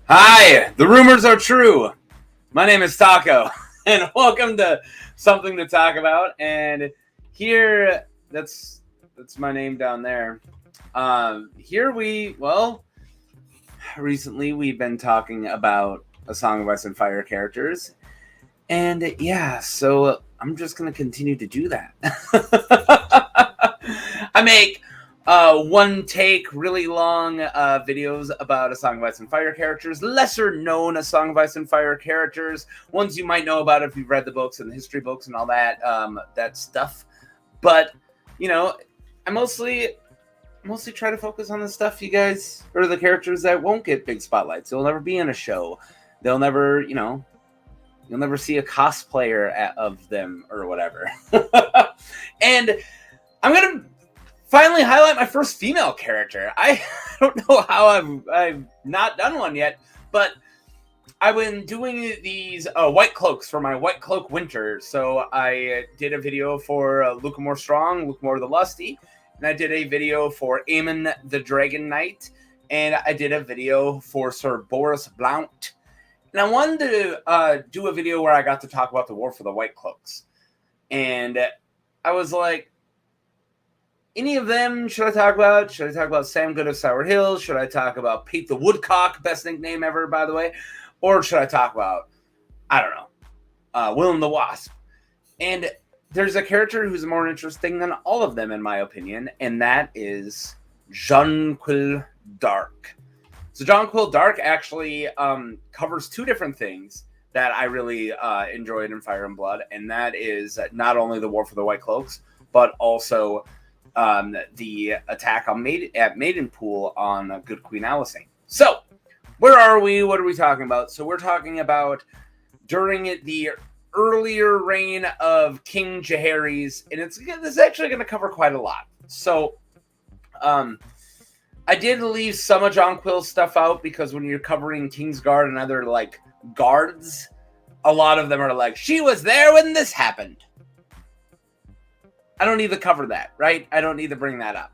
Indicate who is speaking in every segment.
Speaker 1: Hi, the rumors are true. My name is Taco, and welcome to Something to Talk About. And here, that's my name down there. Recently we've been talking about A Song of Ice and Fire characters, and yeah, so I'm just gonna continue to do that. I make one take, really long videos about A Song of Ice and Fire characters, lesser known A Song of Ice and Fire characters, ones you might know about if you've read the books and the history books and all that that stuff. But you know, I mostly try to focus on the stuff you guys or the characters that won't get big spotlights. They'll never be in a show. They'll never, you'll never see a cosplayer of them or whatever. And I'm gonna finally highlight my first female character. I don't know how I've not done one yet, but I've been doing these white cloaks for my White Cloak Winter. So I did a video for Lucamore Strong, Lucamore the Lusty, and I did a video for Aemon the Dragon Knight, and I did a video for Sir Boris Blount. And I wanted to do a video where I got to talk about the War for the White Cloaks. And I was like, any of them should I talk about? Should I talk about Sam Good of Sour Hills? Should I talk about Pete the Woodcock, best nickname ever, by the way? Or should I talk about, I don't know, Willem the Wasp? And there's a character who's more interesting than all of them, in my opinion, and that is Jonquil Darke. So Jonquil Darke actually covers two different things that I really enjoyed in Fire and Blood, and that is not only the War for the White Cloaks, but also the attack at Maidenpool on Good Queen Alysanne. So, where are we? What are we talking about? So we're talking about during the earlier reign of King Jaehaerys, and this is actually going to cover quite a lot. So, I did leave some of Jonquil's stuff out because when you're covering Kingsguard and other like guards, a lot of them are like, she was there when this happened. I don't need to cover that, right? I don't need to bring that up.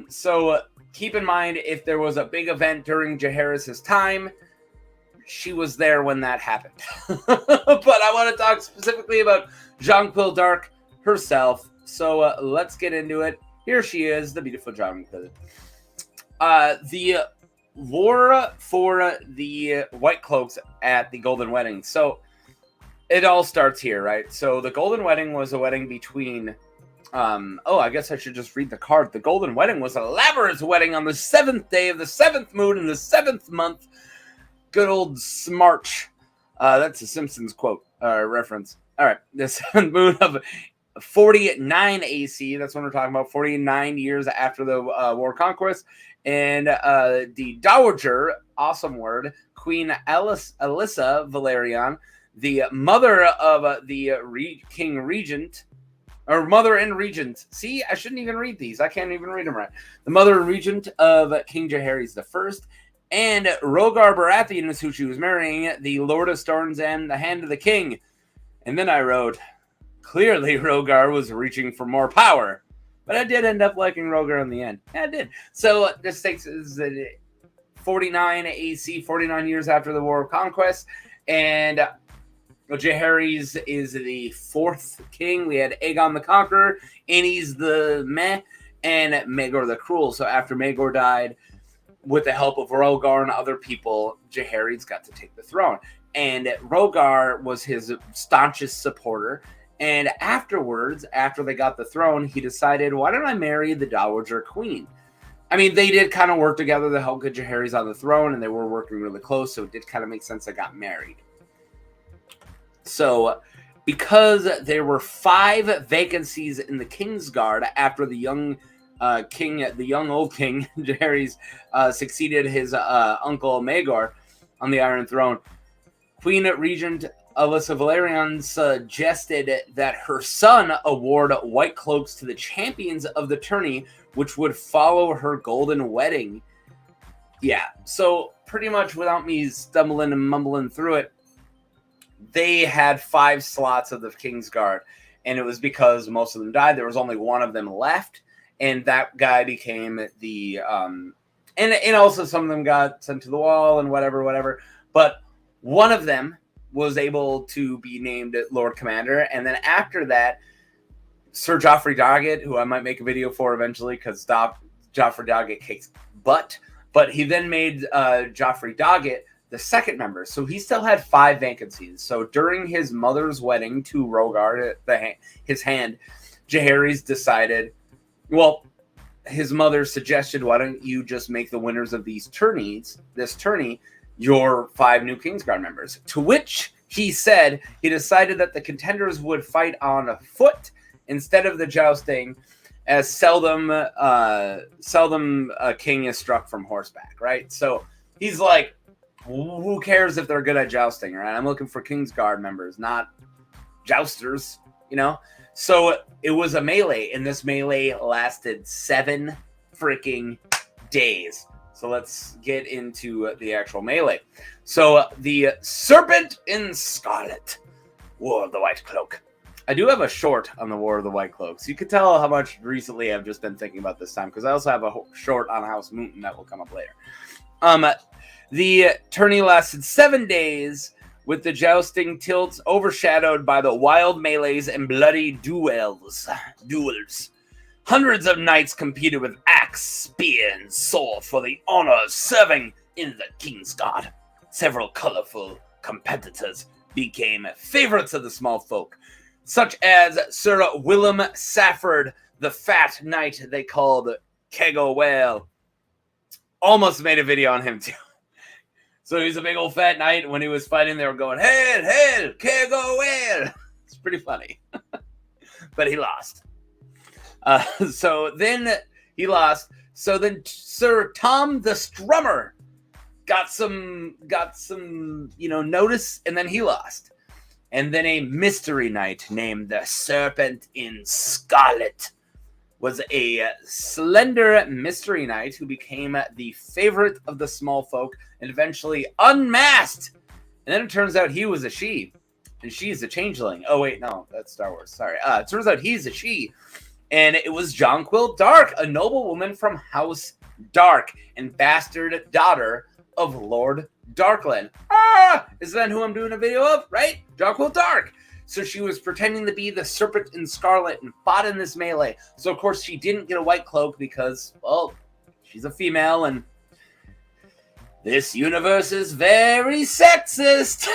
Speaker 1: So keep in mind, if there was a big event during Jaehaerys' time, she was there when that happened. But I want to talk specifically about Jonquil Darke herself. So let's get into it. Here she is, the beautiful Jonquil. The war for the White Cloaks at the Golden Wedding. So it all starts here, right? So the Golden Wedding was a wedding between I guess I should just read the card. The Golden Wedding was a lavish wedding on the 7th day of the 7th moon in the 7th month. Good old Smarch. That's a Simpsons quote reference. All right, the 7th moon of 49 AC. That's what we're talking about. 49 years after the War of Conquest. And the Dowager, awesome word, Queen Alyssa Valerian, the mother of the King Regent, or mother and regent. See, I shouldn't even read these. I can't even read them right. The mother and regent of King Jaehaerys I, and Rhaegar Baratheon is who she was marrying, the Lord of Storms and the Hand of the King. And then I wrote, clearly Rhaegar was reaching for more power. But I did end up liking Rhaegar in the end. Yeah, I did. So this takes is 49 AC, 49 years after the War of Conquest, and Jaehaerys is the 4th king. We had Aegon the Conqueror, Aenys the Meh, and Maegor the Cruel. So after Maegor died, with the help of Rhaegar and other people, Jaehaerys got to take the throne. And Rhaegar was his staunchest supporter. And afterwards, after they got the throne, he decided, why don't I marry the Dowager Queen? I mean, they did kind of work together to help get Jaehaerys on the throne, and they were working really close, so it did kind of make sense they got married. So, because there were 5 vacancies in the Kingsguard after the young old king Jaehaerys succeeded his uncle Maegor on the Iron Throne, Queen Regent Alyssa Valerian suggested that her son award White Cloaks to the champions of the tourney, which would follow her Golden Wedding. Yeah, so pretty much without me stumbling and mumbling through it, they had 5 slots of the Kingsguard, and it was because most of them died. There was only one of them left, and that guy became the And also some of them got sent to the wall and whatever. But one of them was able to be named Lord Commander. And then after that, Sir Joffrey Darke, who I might make a video for eventually because Joffrey Darke kicks butt. But he then made Joffrey Darke the second member. So he still had 5 vacancies. So during his mother's wedding to Rhaegar, his hand, Jaehaerys decided, well, his mother suggested, why don't you just make the winners of this tourney, your 5 new Kingsguard members? To which he said he decided that the contenders would fight on foot instead of the jousting, as seldom a king is struck from horseback, right? So he's like, who cares if they're good at jousting, right? I'm looking for Kingsguard members, not jousters, you know? So it was a melee, and this melee lasted 7 freaking days. So let's get into the actual melee. So the Serpent in Scarlet wore the white cloak. I do have a short on the War of the White Cloaks. You can tell how much recently I've just been thinking about this time, because I also have a short on House Mountain that will come up later. The tourney lasted 7 days, with the jousting tilts overshadowed by the wild melees and bloody duels. Hundreds of knights competed with axe, spear, and sword for the honor of serving in the Kingsguard. Several colorful competitors became favorites of the small folk, such as Sir Willem Safford, the fat knight they called Kego Whale. Almost made a video on him too. So he's a big old fat knight. When he was fighting, they were going, hail, hail, Kego Whale. It's pretty funny. But he lost. So then he lost. So then Sir Tom the Strummer got some, notice, and then he lost. And then a mystery knight named the Serpent in Scarlet was a slender mystery knight who became the favorite of the small folk and eventually unmasked. And then it turns out he was a she, and she's a changeling. Oh, wait, no, that's Star Wars. Sorry. It turns out he's a she, and it was Jonquil Darke, a noble woman from House Darke and bastard daughter of Lord Darkland. Is that who I'm doing a video of, right? Jonquil Darke. So she was pretending to be the Serpent in Scarlet and fought in this melee. So, of course, she didn't get a white cloak because, well, she's a female, and this universe is very sexist.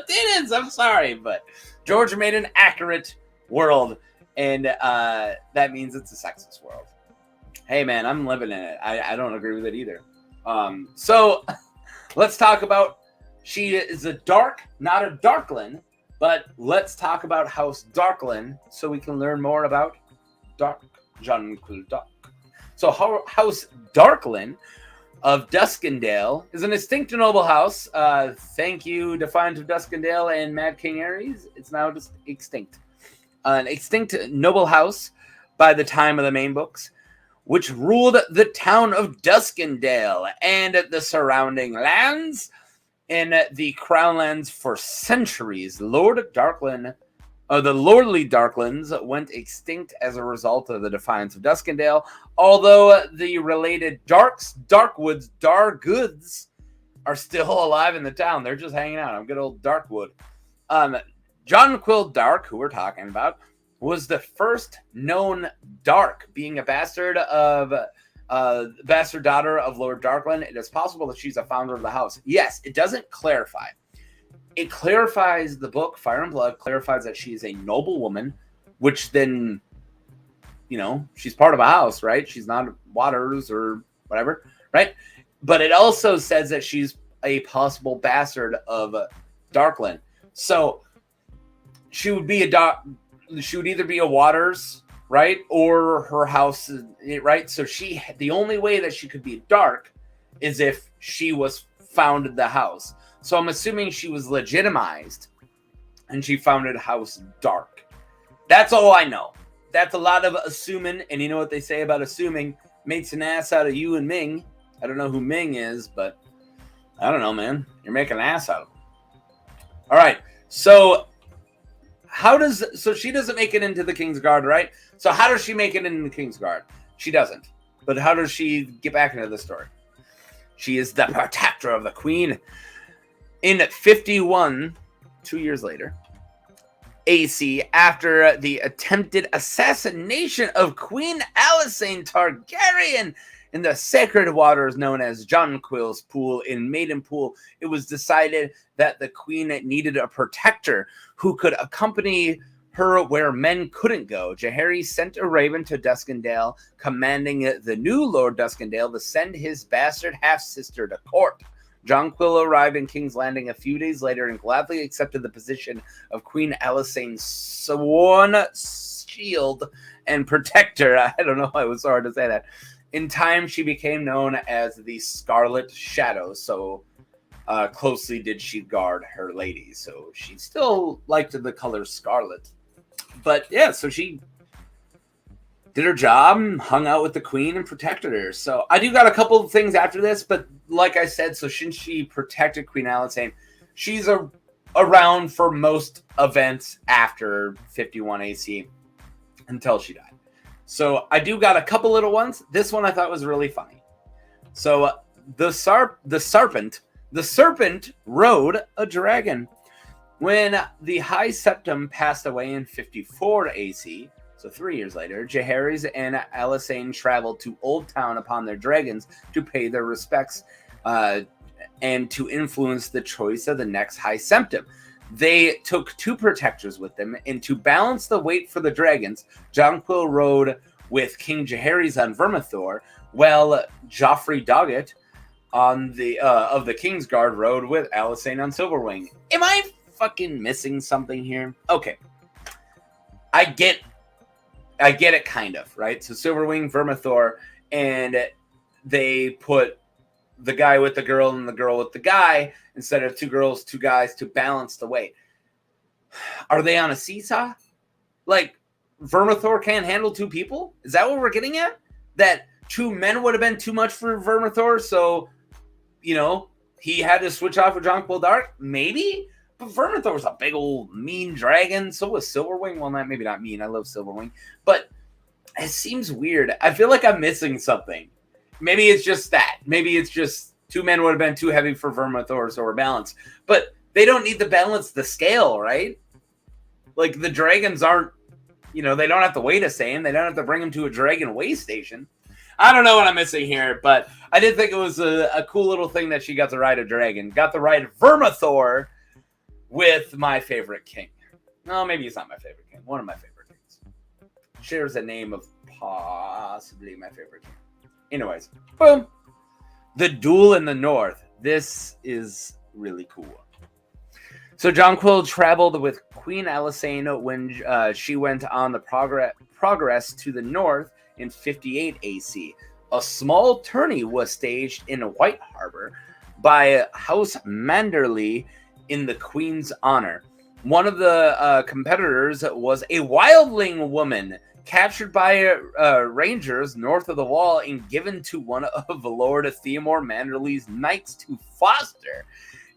Speaker 1: It is, I'm sorry, but George made an accurate world, and that means it's a sexist world. Hey, man, I'm living in it. I don't agree with it either. So let's talk about, she is a Dark, not a Darkland, but let's talk about House Darkland so we can learn more about Jonquil Darke. So House Darkland of Duskendale is an extinct noble house. Thank you, Defiant of Duskendale and Mad King Ares. It's now just extinct. An extinct noble house by the time of the main books, which ruled the town of Duskendale and the surrounding lands and the crown lands for centuries. The lordly Darklands went extinct as a result of the Defiance of Duskendale, although the related Darkwoods, Dargoods, are still alive in the town. They're just hanging out on good old Darkwood. Jonquil Darke, who we're talking about, was the first known Dark, being a bastard daughter of Lord Darkland. It is possible that she's a founder of the house. Yes, it doesn't clarify. It clarifies, the book Fire and Blood clarifies that she is a noble woman, which then, she's part of a house, right? She's not Waters or whatever, right? But it also says that she's a possible bastard of Darkland. So she would be she would either be a Waters, right, or her house, right? So the only way that she could be Dark is if she was founded the house. So I'm assuming she was legitimized and she founded House Darke. That's all I know. That's a lot of assuming, and you know what they say about assuming? Makes an ass out of you and Ming. I don't know who Ming is, but I don't know, man. You're making an ass out of him. All right, so she doesn't make it into the Kingsguard, right? So how does she make it into the Kingsguard? She doesn't. But how does she get back into the story? She is the protector of the queen. In 51, 2 years later, AC, after the attempted assassination of Queen Alysanne Targaryen in the sacred waters known as Jonquil's Pool in Maidenpool, it was decided that the queen needed a protector who could accompany her where men couldn't go. Jaehaerys sent a raven to Duskendale, commanding the new Lord Duskendale to send his bastard half-sister to court. Jonquil arrived in King's Landing a few days later and gladly accepted the position of Queen Alysanne's sworn shield and protector. I don't know why it was so hard to say that. In time, she became known as the Scarlet Shadow, so closely did she guard her lady. So she still liked the color scarlet. But yeah, so she did her job, hung out with the queen, and protected her. So I do got a couple of things after this, but like I said, so since she protected Queen Alysanne, she's around for most events after 51 AC until she died. So I do got a couple little ones. This one I thought was really funny. So the serpent rode a dragon. When the High Septim passed away in 54 AC, so 3 years later, Jaehaerys and Alysanne traveled to Old Town upon their dragons to pay their respects and to influence the choice of the next High Septim. They took 2 protectors with them, and to balance the weight for the dragons, Jonquil rode with King Jaehaerys on Vermithor, while Joffrey Doggett on the of the Kingsguard rode with Alysanne on Silverwing. Am I fucking missing something here? Okay, I get it, kind of, right? So Silverwing, Vermithor, and they put the guy with the girl and the girl with the guy instead of 2 girls, 2 guys to balance the weight. Are they on a seesaw? Like, Vermithor can't handle 2 people? Is that what we're getting at? That 2 men would have been too much for Vermithor, so, you know, he had to switch off with Jonquil Darke? Maybe? But Vermithor was a big old mean dragon. So was Silverwing. Well, maybe not mean. I love Silverwing. But it seems weird. I feel like I'm missing something. Maybe it's just that. Maybe it's just 2 men would have been too heavy for Vermithor, so we're balanced. But they don't need to balance the scale, right? Like, the dragons aren't, you know, they don't have to weigh the same. They don't have to bring them to a dragon weigh station. I don't know what I'm missing here, but I did think it was a cool little thing that she got to ride a dragon. Got to ride Vermithor with my favorite king. No, maybe it's not my favorite king. One of my favorite kings. Shares the name of possibly my favorite king. Anyways, boom. The duel in the north. This is really cool. So Jonquil traveled with Queen Alysanne when she went on the progress to the north in 58 AC. A small tourney was staged in White Harbor by House Manderley in the Queen's honor. One of the competitors was a wildling woman captured by rangers north of the wall and given to one of Lord Theomore Manderley's knights to foster.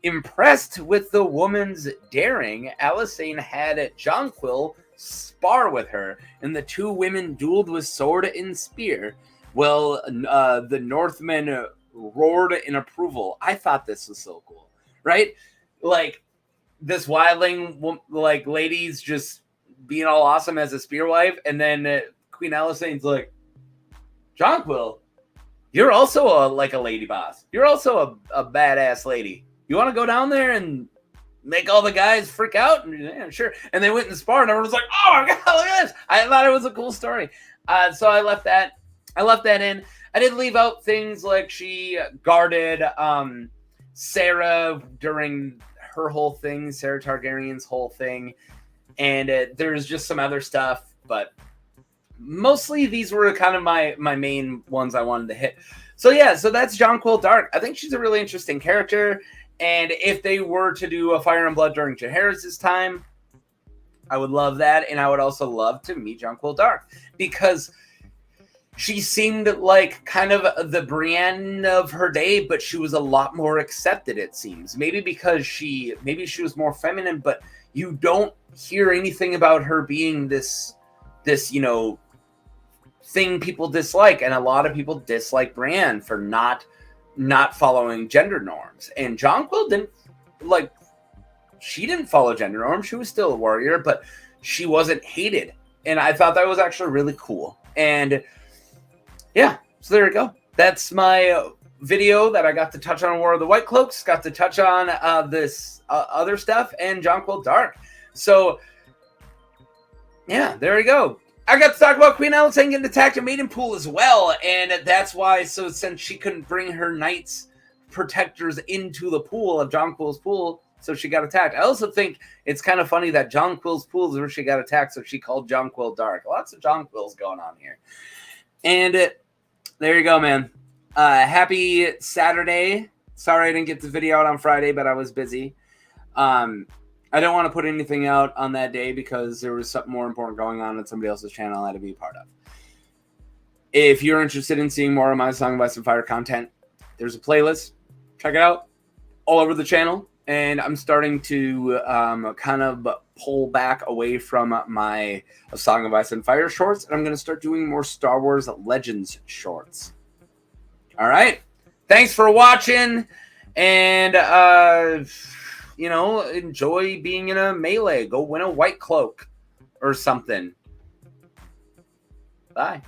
Speaker 1: Impressed with the woman's daring, Alysanne had Jonquil spar with her, and the 2 women dueled with sword and spear. Well, the Northmen roared in approval. I thought this was so cool, right? Like, this wildling, like, lady's just being all awesome as a spear wife, and then Queen Alysanne's like, Jonquil, you're also a lady boss. You're also a badass lady. You want to go down there and make all the guys freak out? And, yeah, sure. And they went and sparred, and everyone was like, oh my god, look at this. I thought it was a cool story. So I left that in. I did leave out things like she guarded Sarah during her whole thing, Sarah Targaryen's whole thing. And there's just some other stuff, but mostly these were kind of my main ones I wanted to hit. So yeah, so that's Jonquil Darke. I think she's a really interesting character. And if they were to do a Fire and Blood during Jaehaerys' time, I would love that. And I would also love to meet Jonquil Darke, because she seemed like kind of the Brienne of her day, but she was a lot more accepted, it seems. Maybe because she was more feminine, but you don't hear anything about her being this, you know, thing people dislike, and a lot of people dislike Brienne for not following gender norms. And Jonquil didn't she didn't follow gender norms. She was still a warrior, but she wasn't hated. And I thought that was actually really cool. And yeah, so there you go. That's my video that I got to touch on War of the White Cloaks, got to touch on this other stuff, and Jonquil Darke. So yeah, there we go. I got to talk about Queen Alysanne getting attacked in Maiden Pool as well, and that's why, so since she couldn't bring her knights protectors into the pool of Jonquil's pool, so she got attacked. I also think it's kind of funny that Jonquil's pool is where she got attacked, so she called Jonquil Darke. Lots of Jonquils going on here. And there you go, man. Happy Saturday. Sorry I didn't get the video out on Friday, but I was busy. I don't want to put anything out on that day because there was something more important going on somebody else's channel I had to be a part of. If you're interested in seeing more of my Song of Ice and Fire content, there's a playlist. Check it out all over the channel. And I'm starting to kind of pull back away from my Song of Ice and Fire shorts. And I'm going to start doing more Star Wars Legends shorts. All right. Thanks for watching. And, you know, enjoy being in a melee. Go win a white cloak or something. Bye.